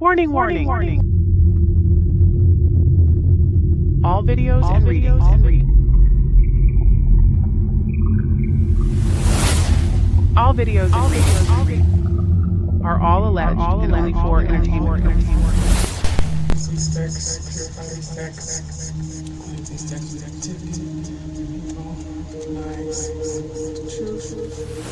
Warning. All videos and readings are all alleged and only for entertainment purposes. These texts, purify these texts, use these texts with activity, people, lies, the truth.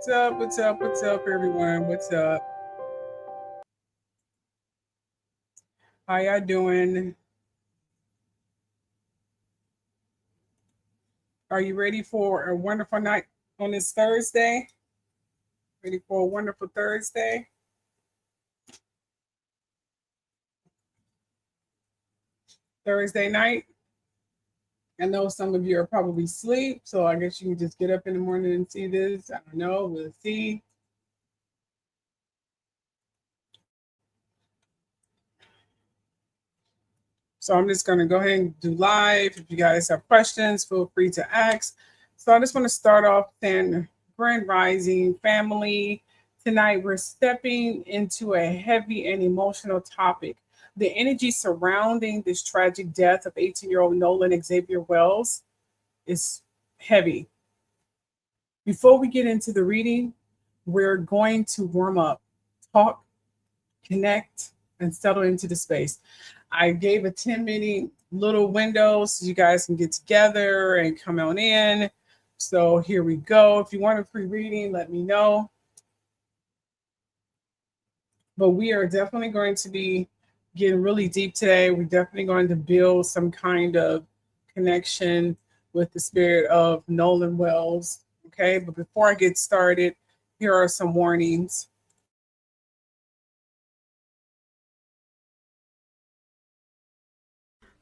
What's up? What's up? What's up, everyone? What's up? How y'all doing? Are you ready for a wonderful night on this Thursday? Ready for a wonderful Thursday? Thursday night? I know some of you are probably asleep, so I guess you can just get up in the morning and see this. I don't know. We'll see. So I'm just going to go ahead and do live. If you guys have questions, feel free to ask. So I just want to start off saying, Grand Rising family. Tonight we're stepping into a heavy and emotional topic. The energy surrounding this tragic death of 18-year-old Nolan Xavier Wells is heavy. Before we get into the reading, we're going to warm up, talk, connect, and settle into the space. I gave a 10-minute little window so you guys can get together and come on in. So here we go. If you want a free reading, let me know. But we are definitely going to be getting really deep today. We're definitely going to build some kind of connection with the spirit of Nolan Wells. Okay, but before I get started, here are some warnings.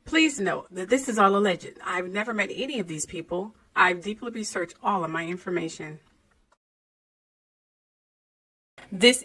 Please note that this is all alleged. I've never met any of these people. I've deeply researched all of my information. This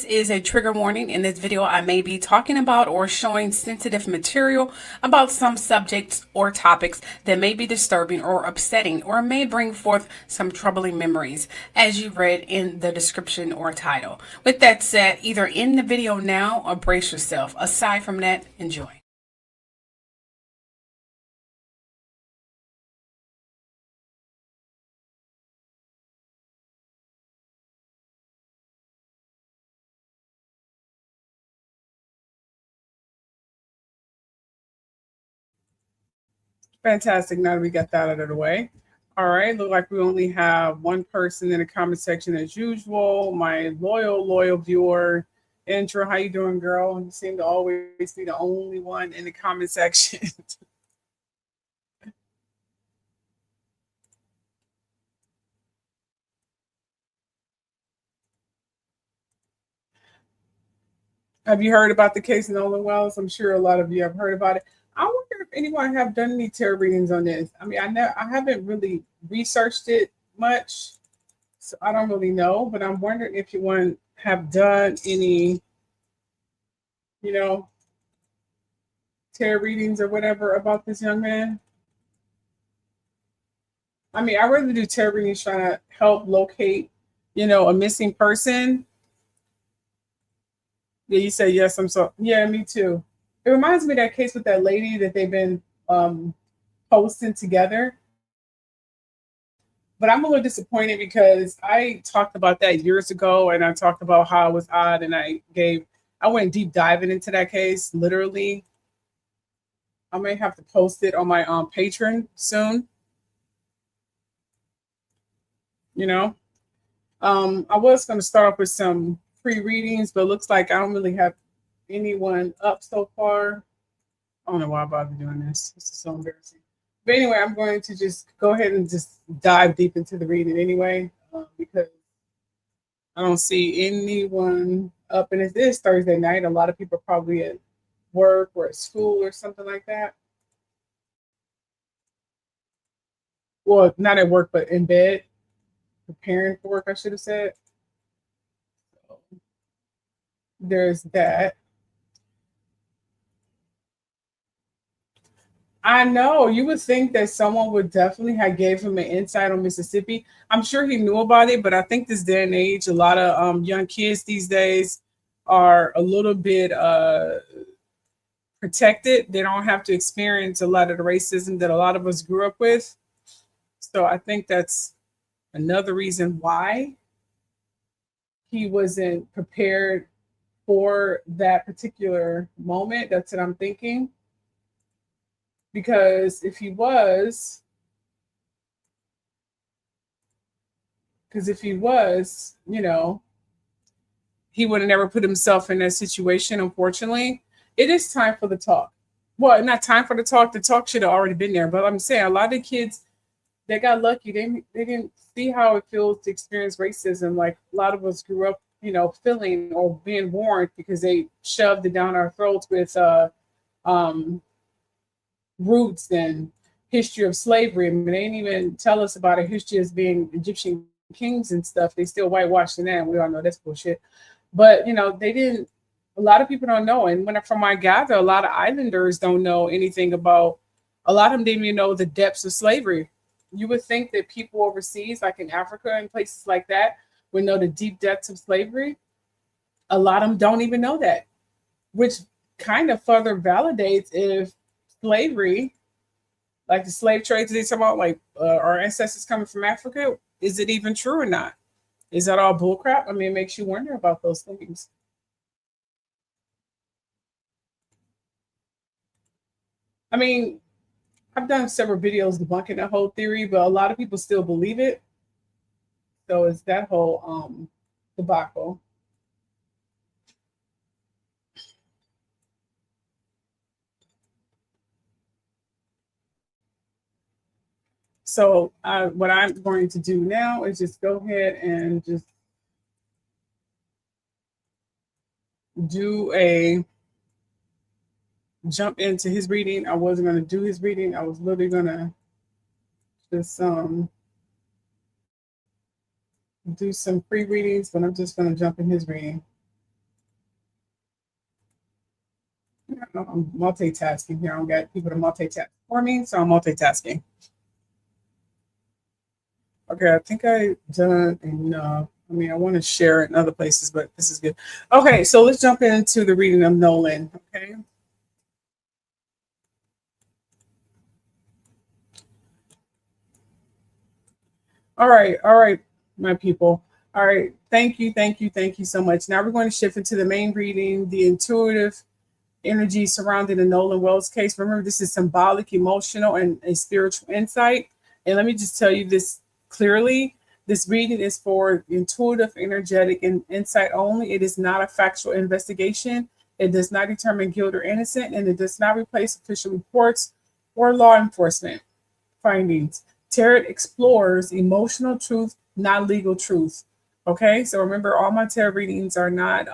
is a trigger warning. In this video, I may be talking about or showing sensitive material about some subjects or topics that may be disturbing or upsetting or may bring forth some troubling memories, as you read in the description or title. With that said, either end the video now or brace yourself. Aside from that, enjoy. Fantastic. Now that we got that out of the way. All right. Look like we only have one person in the comment section as usual. My loyal viewer, Andrew. How you doing, girl? You seem to always be the only one in the comment section. Have you heard about the case of Nolan Wells? I'm sure a lot of you have heard about it. I wonder if anyone have done any tarot readings on this. I mean, I haven't really researched it much, so I don't really know. But I'm wondering if you want have done any, you know, tarot readings or whatever about this young man. I mean, I rather do tarot readings trying to help locate, a missing person. Yeah, you say yes. I'm so yeah, me too. It reminds me of that case with that lady that they've been posting together. But I'm a little disappointed because I talked about that years ago, and I talked about how it was odd, and I went deep diving into that case. Literally, I may have to post it on my Patreon soon. You know, I was going to start off with some free readings, but it looks like I don't really have anyone up so far. I don't know why I bothered doing this. This is so embarrassing. But anyway, I'm going to just go ahead and just dive deep into the reading anyway, because I don't see anyone up. And it is Thursday night. A lot of people are probably at work or at school or something like that. Well, not at work, but in bed, preparing for work, I should have said. So there's that. I know you would think that someone would definitely have gave him an insight on Mississippi. I'm sure he knew about it, but I think this day and age, a lot of young kids these days are a little bit protected. They don't have to experience a lot of the racism that a lot of us grew up with. So I think that's another reason why he wasn't prepared for that particular moment. That's what I'm thinking. Because if he was, you know, he would have never put himself in that situation, unfortunately. It is time for the talk. Well, not time for the talk. The talk should have already been there. But I'm saying a lot of kids, they got lucky. They didn't see how it feels to experience racism. Like a lot of us grew up, feeling or being warned because they shoved it down our throats with um, roots and history of slavery. I mean, they didn't even tell us about a history as being Egyptian kings and stuff. They still whitewashing that, and we all know that's bullshit. But they didn't. A lot of people don't know, and from I gather, a lot of islanders don't know anything about. A lot of them didn't even know the depths of slavery. You would think that people overseas, like in Africa and places like that, would know the deep depths of slavery. A lot of them don't even know that, which kind of further validates if slavery, like the slave trades they talk about, like our ancestors coming from Africa, is it even true or not? Is that all bullcrap? I mean, it makes you wonder about those things. I mean, I've done several videos debunking that whole theory, but a lot of people still believe it. So it's that whole debacle. So what I'm going to do now is just go ahead and just do a jump into his reading. I wasn't going to do his reading. I was literally going to just do some free readings, but I'm just going to jump in his reading. I'm multitasking here. I don't got people to multitask for me, so I'm multitasking. Okay, I think I've done enough. I mean, I want to share it in other places, but this is good. Okay, so let's jump into the reading of Nolan, okay? All right, my people. All right, thank you so much. Now we're going to shift into the main reading, the intuitive energy surrounding the Nolan Wells case. Remember, this is symbolic, emotional, and a spiritual insight. And let me just tell you this clearly. This reading is for intuitive, energetic, and insight only. It is not a factual investigation. It does not determine guilt or innocent, and it does not replace official reports or law enforcement findings. Tarot explores emotional truth, not legal truth. Okay, so remember, all my tarot readings are not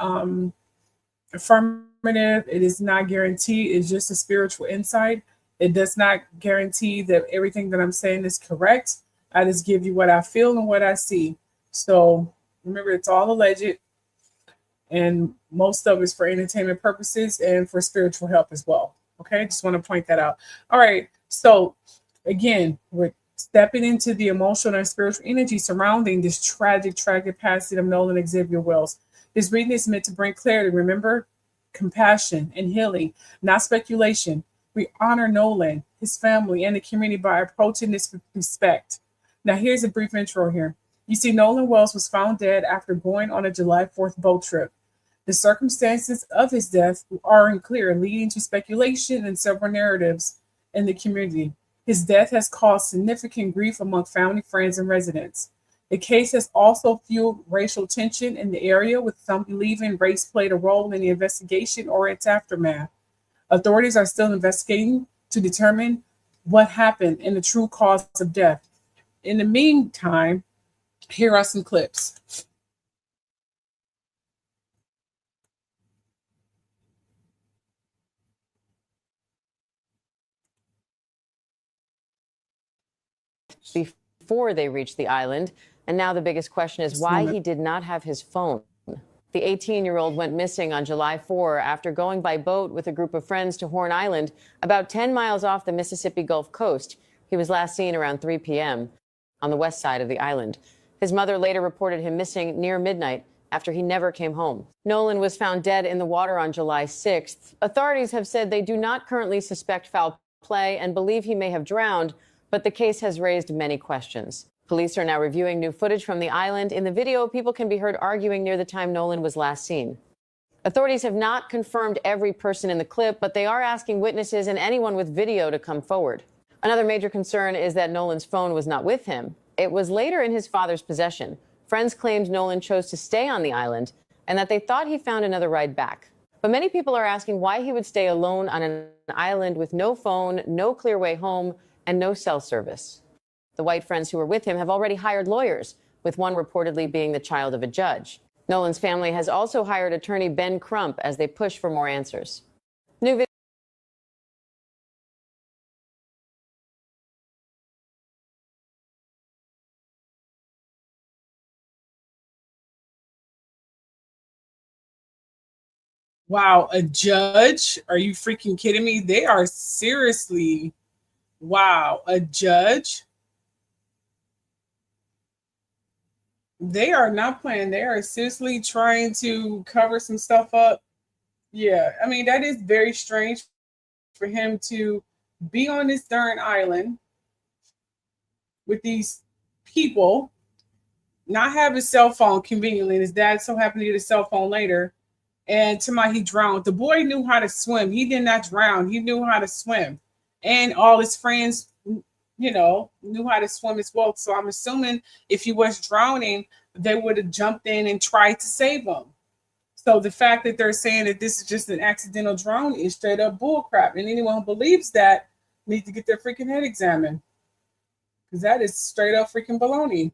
affirmative. It is not guaranteed. It's just a spiritual insight. It does not guarantee that everything that I'm saying is correct. I just give you what I feel and what I see. So remember, it's all alleged, and most of it's for entertainment purposes and for spiritual help as well. Okay, just want to point that out. All right, so again, we're stepping into the emotional and spiritual energy surrounding this tragic passing of Nolan Xavier Wells. This reading is meant to bring clarity. Remember, compassion and healing, not speculation. We honor Nolan, his family, and the community by approaching this with respect. Now, here's a brief intro here. You see, Nolan Wells was found dead after going on a July 4th boat trip. The circumstances of his death are unclear, leading to speculation and several narratives in the community. His death has caused significant grief among family, friends, and residents. The case has also fueled racial tension in the area, with some believing race played a role in the investigation or its aftermath. Authorities are still investigating to determine what happened and the true cause of death. In the meantime, here are some clips. Before they reached the island, and now the biggest question is why he did not have his phone. The 18-year-old went missing on July 4 after going by boat with a group of friends to Horn Island, about 10 miles off the Mississippi Gulf Coast. He was last seen around 3 p.m. on the west side of the island. His mother later reported him missing near midnight after he never came home. Nolan was found dead in the water on July 6th. Authorities have said they do not currently suspect foul play and believe he may have drowned, but the case has raised many questions. Police are now reviewing new footage from the island. In the video, people can be heard arguing near the time Nolan was last seen. Authorities have not confirmed every person in the clip, but they are asking witnesses and anyone with video to come forward. Another major concern is that Nolan's phone was not with him. It was later in his father's possession. Friends claimed Nolan chose to stay on the island and that they thought he found another ride back. But many people are asking why he would stay alone on an island with no phone, no clear way home, and no cell service. The white friends who were with him have already hired lawyers, with one reportedly being the child of a judge. Nolan's family has also hired attorney Ben Crump as they push for more answers. New video. Wow, a judge? Are you freaking kidding me? They are seriously, wow, a judge? They are not playing. They are seriously trying to cover some stuff up. Yeah, I mean, that is very strange for him to be on this darn island with these people, not have his cell phone conveniently, and his dad so happened to get a cell phone later. And to my, he drowned. The boy knew how to swim. He did not drown. He knew how to swim. And all his friends, knew how to swim as well. So I'm assuming if he was drowning, they would have jumped in and tried to save him. So the fact that they're saying that this is just an accidental drowning is straight up bullcrap. And anyone who believes that needs to get their freaking head examined. Because that is straight up freaking baloney.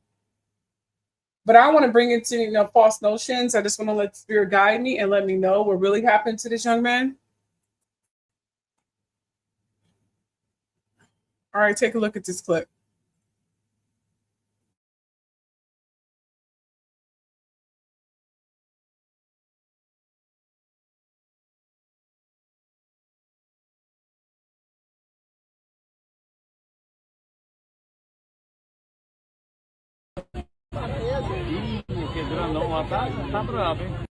But I want to bring it to false notions. I just want to let spirit guide me and let me know what really happened to this young man. All right, take a look at this clip. Que grandão lá tá bravo, hein?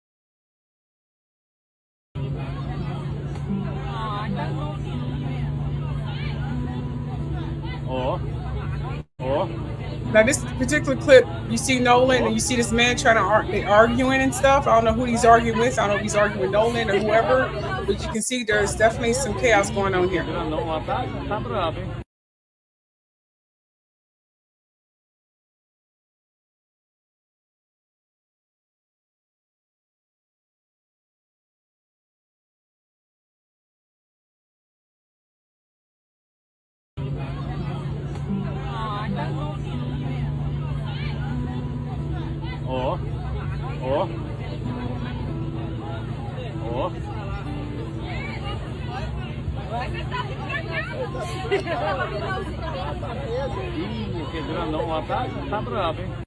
Ó. Now, this particular clip, you see Nolan and you see this man trying to arguing and stuff. I don't know who he's arguing with. I don't know if he's arguing with Nolan or whoever, but you can see there's definitely some chaos going on here. Grandão lá tá bravo, hein? Ó. Que grandão lá tá bravo, hein?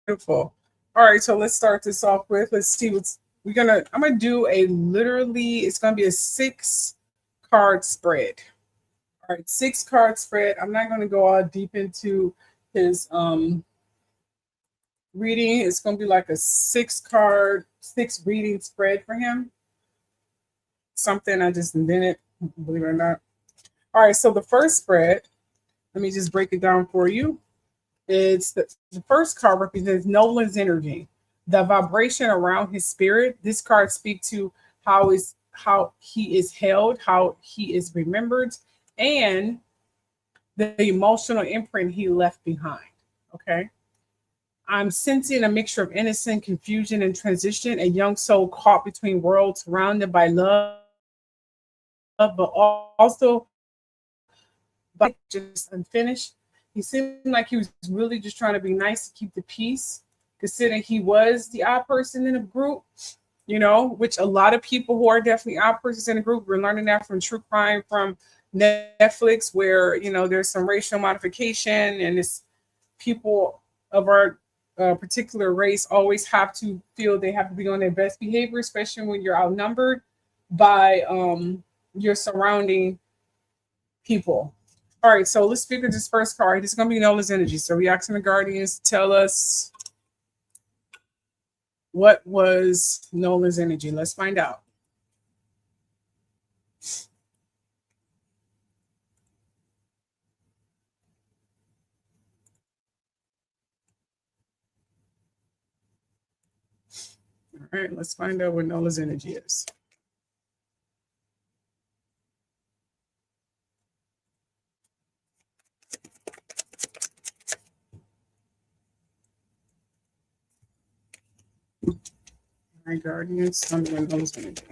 Beautiful. All right, so let's start this off with, let's see what's, I'm gonna do a literally, it's gonna be a 6-card spread. All right, 6-card spread. I'm not gonna go all deep into his reading. It's gonna be like a 6 reading spread for him. Something I just invented, believe it or not. All right, so the first spread, let me just break it down for you. It's the first card represents Nolan's energy, the vibration around his spirit. This card speaks to how he is held, how he is remembered, and the emotional imprint he left behind. Okay. I'm sensing a mixture of innocent confusion and transition, a young soul caught between worlds, surrounded by love, but also by just unfinished. He seemed like he was really just trying to be nice to keep the peace, considering he was the odd person in the group, which a lot of people who are definitely odd persons in the group, we're learning that from true crime, from Netflix, where, there's some racial modification, and it's people of our particular race always have to feel they have to be on their best behavior, especially when you're outnumbered by your surrounding people. All right, so let's speak of this first card. This is going to be Nolan's energy. So we're asking the guardians to tell us what was Nolan's energy. Let's find out. All right, let's find out what Nolan's energy is. All right, guardians, tell me what Nolan's energy.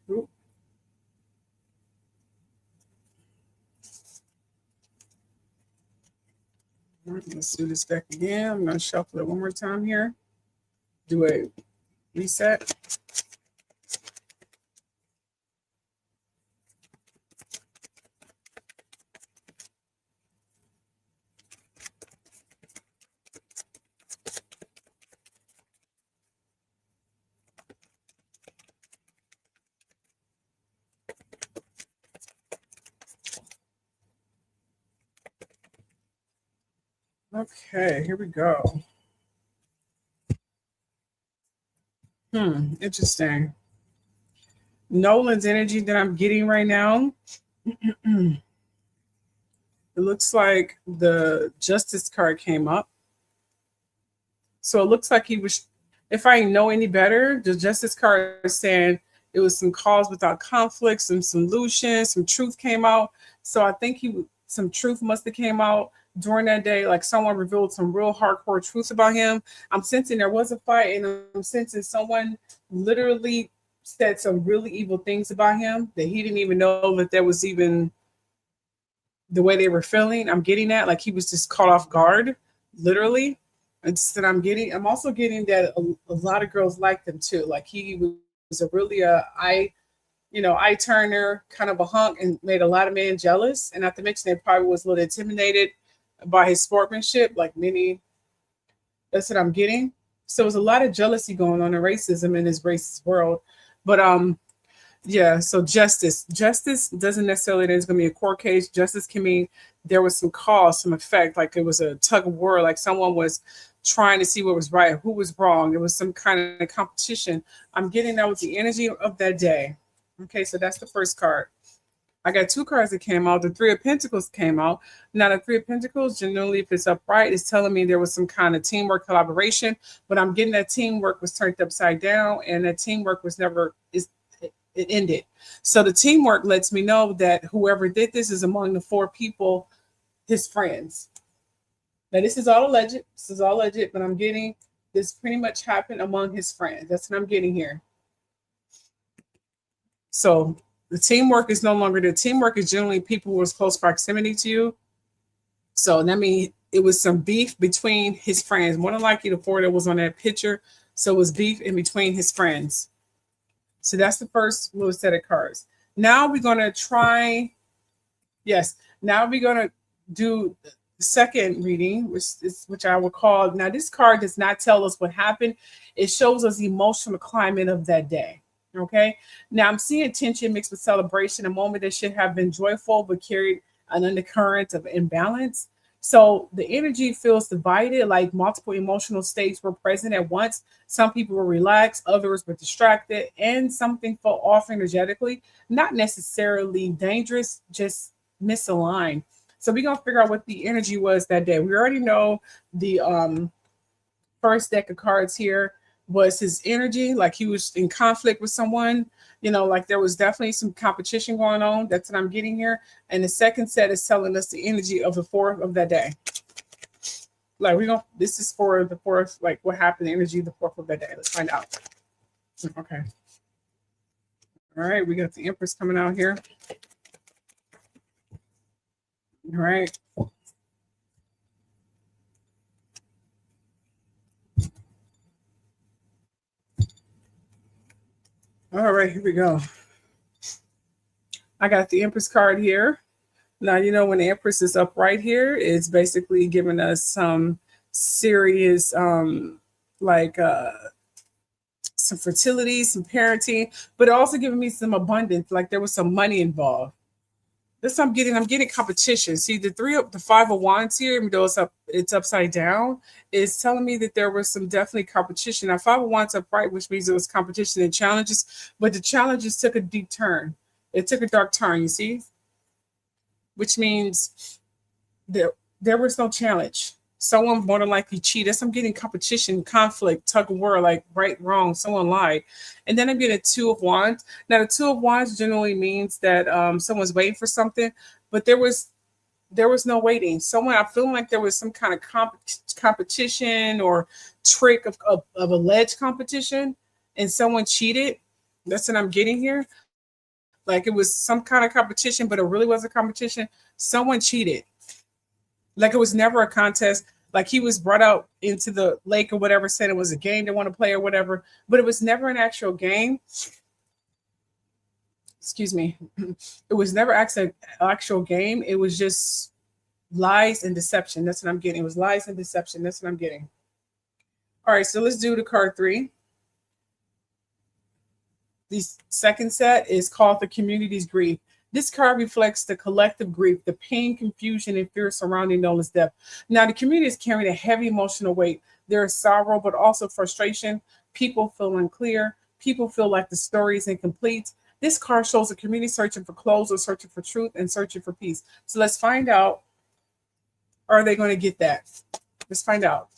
All right, let's do this deck again. I'm going to shuffle it one more time here. Do a reset. Okay, here we go. Interesting. Nolan's energy that I'm getting right now, it looks like the Justice card came up. So it looks like he was, if I know any better, the Justice card is saying it was some cause without conflict, some solutions, some truth came out. So I think some truth must have came out during that day, like someone revealed some real hardcore truths about him. I'm sensing there was a fight, and I'm sensing someone literally said some really evil things about him that he didn't even know that there was even the way they were feeling. I'm getting that, like he was just caught off guard, literally. It's that I'm also getting that a lot of girls liked him too. Like he was a really eye turner, kind of a hunk, and made a lot of men jealous. And not to mention, they probably was a little intimidated by his sportsmanship, like many. That's what I'm getting. So there's a lot of jealousy going on in racism in this racist world. But yeah, so justice doesn't necessarily mean it's going to be a court case. Justice can mean there was some cause, some effect, like it was a tug of war, like someone was trying to see what was right, who was wrong. There was some kind of competition. I'm getting that with the energy of that day. Okay, so that's the first card. I got 2 cards that came out. The 3 of Pentacles came out. Now, the 3 of Pentacles, generally, if it's upright, it's telling me there was some kind of teamwork, collaboration. But I'm getting that teamwork was turned upside down, and that teamwork was never, it ended. So the teamwork lets me know that whoever did this is among the 4 people, his friends. Now, this is all alleged. But I'm getting this pretty much happened among his friends. That's what I'm getting here. So the teamwork is no longer the teamwork is generally people who was close proximity to you. So that means it was some beef between his friends. More than likely the 4 that was on that picture. So it was beef in between his friends. So that's the first little set of cards. Now we're going to try Yes. Now we're gonna do the second reading, which I will call. Now, this card does not tell us what happened. It shows us the emotional climate of that day. Okay. Now I'm seeing tension mixed with celebration, a moment that should have been joyful but carried an undercurrent of imbalance. So the energy feels divided, like multiple emotional states were present at once. Some people were relaxed, others were distracted, and something felt off energetically. Not necessarily dangerous, just misaligned. So we're gonna figure out what the energy was that day. We already know the first deck of cards here was his energy, like he was in conflict with someone, like there was definitely some competition going on. That's what I'm getting here. And the second set is telling us the energy of the fourth of that day. Like this is for the fourth, like what happened, the energy of the fourth of that day. Let's find out. Okay. All right, we got the Empress coming out here. All right. All right, here we go. I got the Empress card here. Now, when the Empress is up right here, it's basically giving us some serious, like some fertility, some parenting, but also giving me some abundance, like there was some money involved. This I'm getting competition. See the five of wands here, even though it's upside down, it's telling me that there was some definitely competition. Now five of wands upright, which means there was competition and challenges, but the challenges took a deep turn. It took a dark turn, you see? Which means there was no challenge. Someone more than likely cheated. So I'm getting competition, conflict, tug of war, like right, wrong, someone lied. And then I'm getting a two of wands. Now the two of wands generally means that someone's waiting for something, but there was no waiting. I'm feeling like there was some kind of competition or trick of alleged competition, and someone cheated. That's what I'm getting here. Like it was some kind of competition, but it really wasn't competition. Someone cheated. Like it was never a contest. Like he was brought out into the lake or whatever, said it was a game they want to play or whatever, but it was never an actual game. Excuse me. It was never an actual game. It was just lies and deception. That's what I'm getting. It was lies and deception. That's what I'm getting. All right, so let's do the card 3. The second set is called the community's grief. This card reflects the collective grief, the pain, confusion, and fear surrounding Nolan's death. Now, the community is carrying a heavy emotional weight. There is sorrow, but also frustration. People feel unclear. People feel like the story is incomplete. This card shows a community searching for closure, searching for truth, and searching for peace. So let's find out, are they going to get that? Let's find out.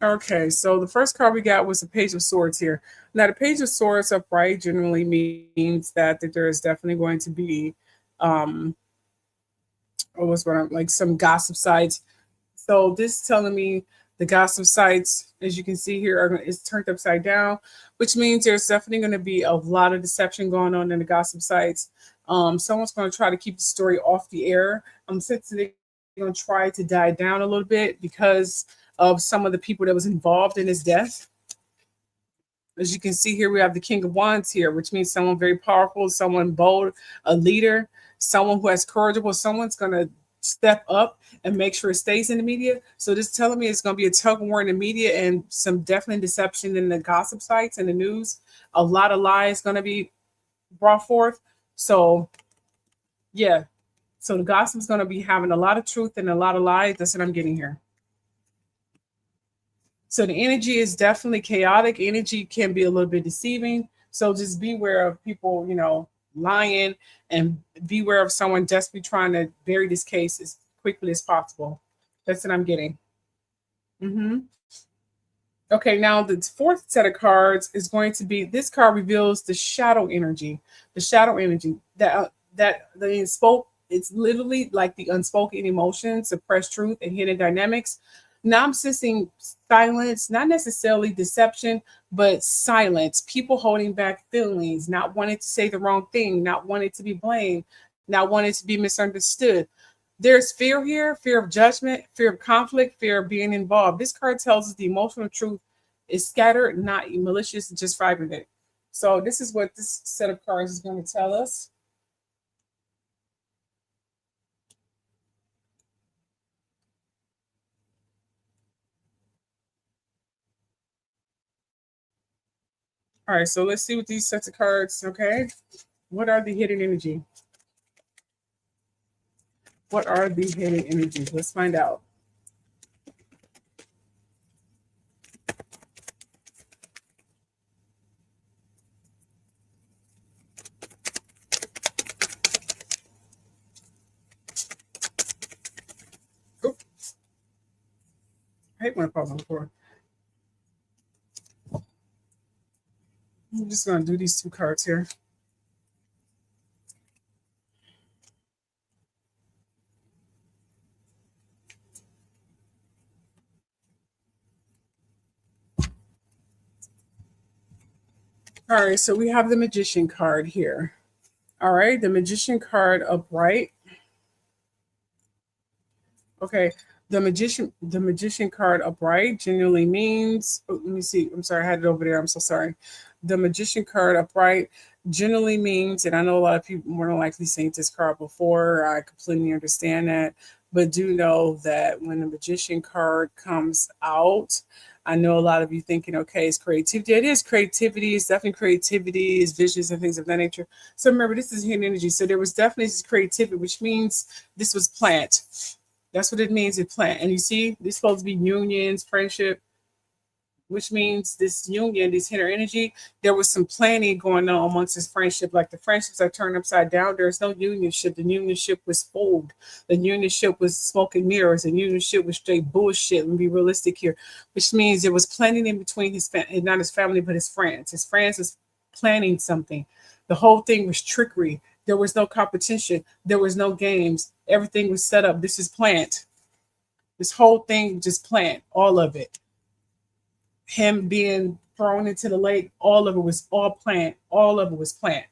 Okay, so the first card we got was the Page of Swords here. Now, the Page of Swords upright generally means that there is definitely going to be, some gossip sites. So this is telling me the gossip sites, as you can see here, is turned upside down, which means there's definitely going to be a lot of deception going on in the gossip sites. Someone's going to try to keep the story off the air. Since they're going to try to die down a little bit because of some of the people that was involved in his death. As you can see here, we have the King of Wands here, which means someone very powerful, someone bold, a leader, someone who has courage. Well, someone's going to step up and make sure it stays in the media. So this is telling me it's going to be a tug of war in the media and some definitely deception in the gossip sites and the news. A lot of lies going to be brought forth. So, yeah. So the gossip is going to be having a lot of truth and a lot of lies. That's what I'm getting here. So the energy is definitely chaotic. Energy can be a little bit deceiving. So just beware of people, lying, and beware of someone desperately trying to bury this case as quickly as possible. That's what I'm getting. Okay, now the fourth set of cards is going to be, this card reveals the shadow energy. The shadow energy that the unspoken, it's literally like the unspoken emotions, suppressed truth, and hidden dynamics. Now I'm sensing silence, not necessarily deception, but silence. People holding back feelings, not wanting to say the wrong thing, not wanting to be blamed, not wanting to be misunderstood. There's fear here, fear of judgment, fear of conflict, fear of being involved. This card tells us the emotional truth is scattered, not malicious, just fragmented. So this is what this set of cards is going to tell us. All right, so let's see what these sets of cards, okay? What are the hidden energy? What are the hidden energies? Let's find out. Oop. I hate when I pause on the floor. I'm just going to do these two cards here. All right, so we have the Magician card here. All right, the Magician card upright. Okay, the magician card upright generally means, let me see. I'm sorry, I had it over there. I'm so sorry. The Magician card upright generally means, and I know a lot of people more than likely seen this card before. I completely understand that, but do know that when the Magician card comes out, I know a lot of you thinking, okay, it's creativity. It is creativity. It's definitely creativity. It's visions and things of that nature. So remember, this is hidden energy. So there was definitely this creativity, which means this was plant. That's what it means in plant. And you see, this supposed to be unions, friendship, which means this union, this inner energy, there was some planning going on amongst this friendship. Like the friendships are turned upside down. There's no unionship. The unionship was fooled. The unionship was smoke and mirrors. The unionship was straight bullshit. Let me be realistic here, which means there was planning in between his family, not his family, but his friends. His friends was planning something. The whole thing was trickery. There was no competition. There was no games. Everything was set up. This is planned. This whole thing just planned, all of it. Him being thrown into the lake, all of it was all planned. All of it was planned.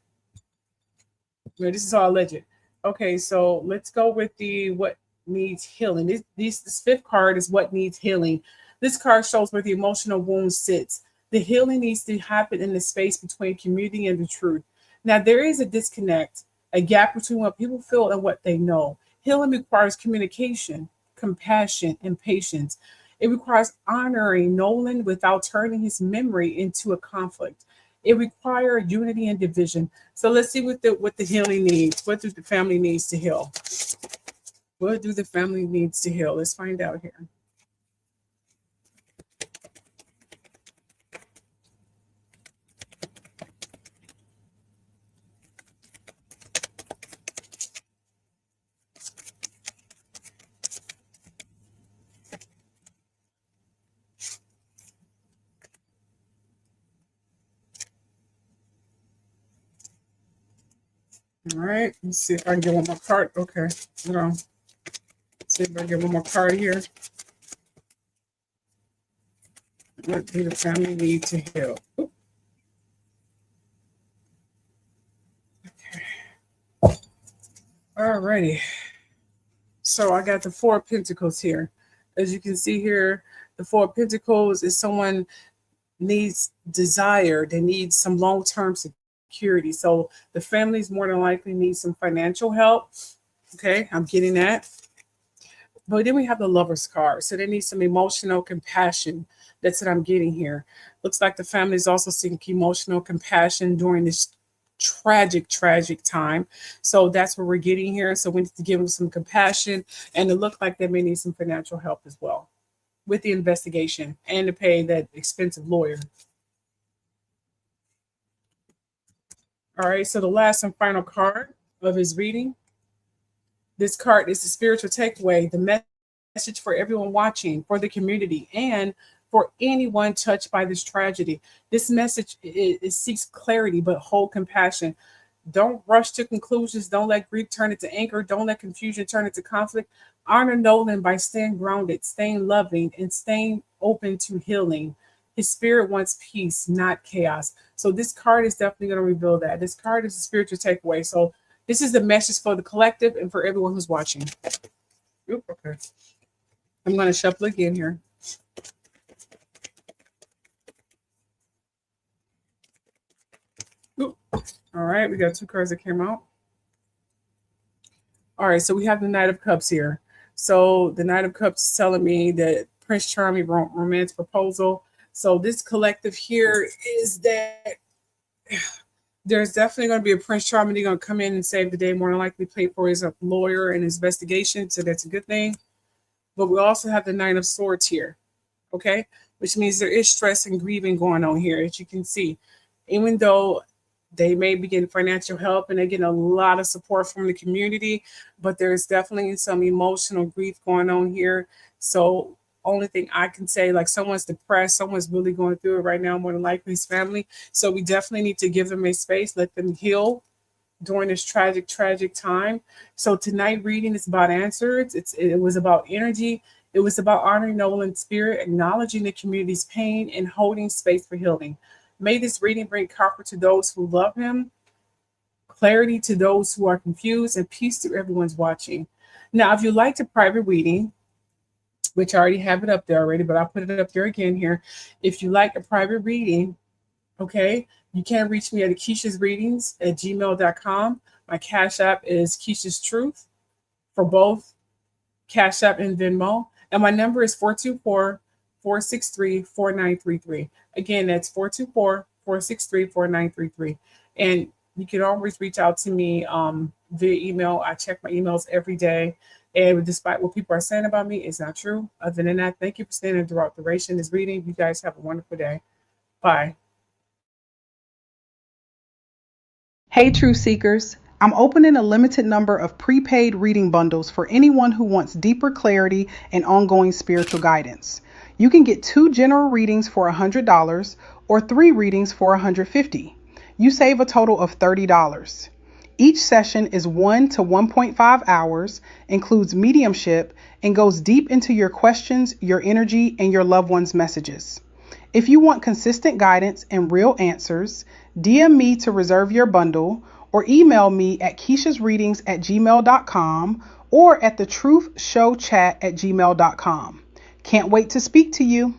Well, this is all alleged. Okay, so let's go with the what needs healing. This fifth card is what needs healing. This card shows where the emotional wound sits. The healing needs to happen in the space between community and the truth. Now, there is a disconnect, a gap between what people feel and what they know. Healing requires communication, compassion, and patience. It requires honoring Nolan without turning his memory into a conflict. It requires unity and division. So let's see what the healing needs. What do the family needs to heal? What do the family needs to heal? Let's find out here. All right, let's see if I can get one more card. Okay, hold on. See if I can get one more card here. What do the family need to heal? Oop. Okay. All righty. So I got the Four of Pentacles here. As you can see here, the Four of Pentacles is someone needs desire. They need some long-term security. So the families more than likely need some financial help. Okay, I'm getting that. But then we have the Lover's card. So they need some emotional compassion. That's what I'm getting here. Looks like the family is also seeking emotional compassion during this tragic time. So that's what we're getting here. So we need to give them some compassion. And it looks like they may need some financial help as well with the investigation and to pay that expensive lawyer. All right, so the last and final card of his reading. This card is the spiritual takeaway, the message for everyone watching, for the community, and for anyone touched by this tragedy. This message it seeks clarity, but hold compassion. Don't rush to conclusions. Don't let grief turn into anger. Don't let confusion turn into conflict. Honor Nolan by staying grounded, staying loving, and staying open to healing. His spirit wants peace, not chaos. So this card is definitely going to reveal that. This card is a spiritual takeaway. So this is the message for the collective and for everyone who's watching. Oop, okay. I'm going to shuffle again here. Oop. All right, we got 2 cards that came out. All right, so we have the Knight of Cups here. So the Knight of Cups is telling me that Prince Charming romance proposal. So this collective here is that there's definitely going to be a Prince Charming. They're going to come in and save the day, more than likely pay for his lawyer and his investigation. So that's a good thing. But we also have the Nine of Swords here, okay? Which means there is stress and grieving going on here, as you can see. Even though they may be getting financial help and they're getting a lot of support from the community, but there's definitely some emotional grief going on here. So only thing I can say, like someone's depressed, someone's really going through it right now, more than likely his family. So we definitely need to give them a space, let them heal during this tragic time. So tonight reading is about answers. It was about energy. It was about honoring Nolan's spirit, acknowledging the community's pain, and holding space for healing. May this reading bring comfort to those who love him, clarity to those who are confused, and peace to everyone's watching. Now, if you like a private reading, which I already have it up there already, but I'll put it up there again here. If you like a private reading, okay, you can reach me at kishasreadings@gmail.com. My Cash App is KishasTruth for both Cash App and Venmo. And my number is 424-463-4933. Again, that's 424-463-4933. And you can always reach out to me via email. I check my emails every day. And despite what people are saying about me, it's not true. Other than that, thank you for staying throughout the duration of this reading. You guys have a wonderful day. Bye. Hey, Truth Seekers. I'm opening a limited number of prepaid reading bundles for anyone who wants deeper clarity and ongoing spiritual guidance. You can get 2 general readings for $100 or 3 readings for $150. You save a total of $30. Each session is 1 to 1.5 hours, includes mediumship, and goes deep into your questions, your energy, and your loved one's messages. If you want consistent guidance and real answers, DM me to reserve your bundle or email me at kishasreadings@gmail.com or at thetruthshowchat@gmail.com. Can't wait to speak to you.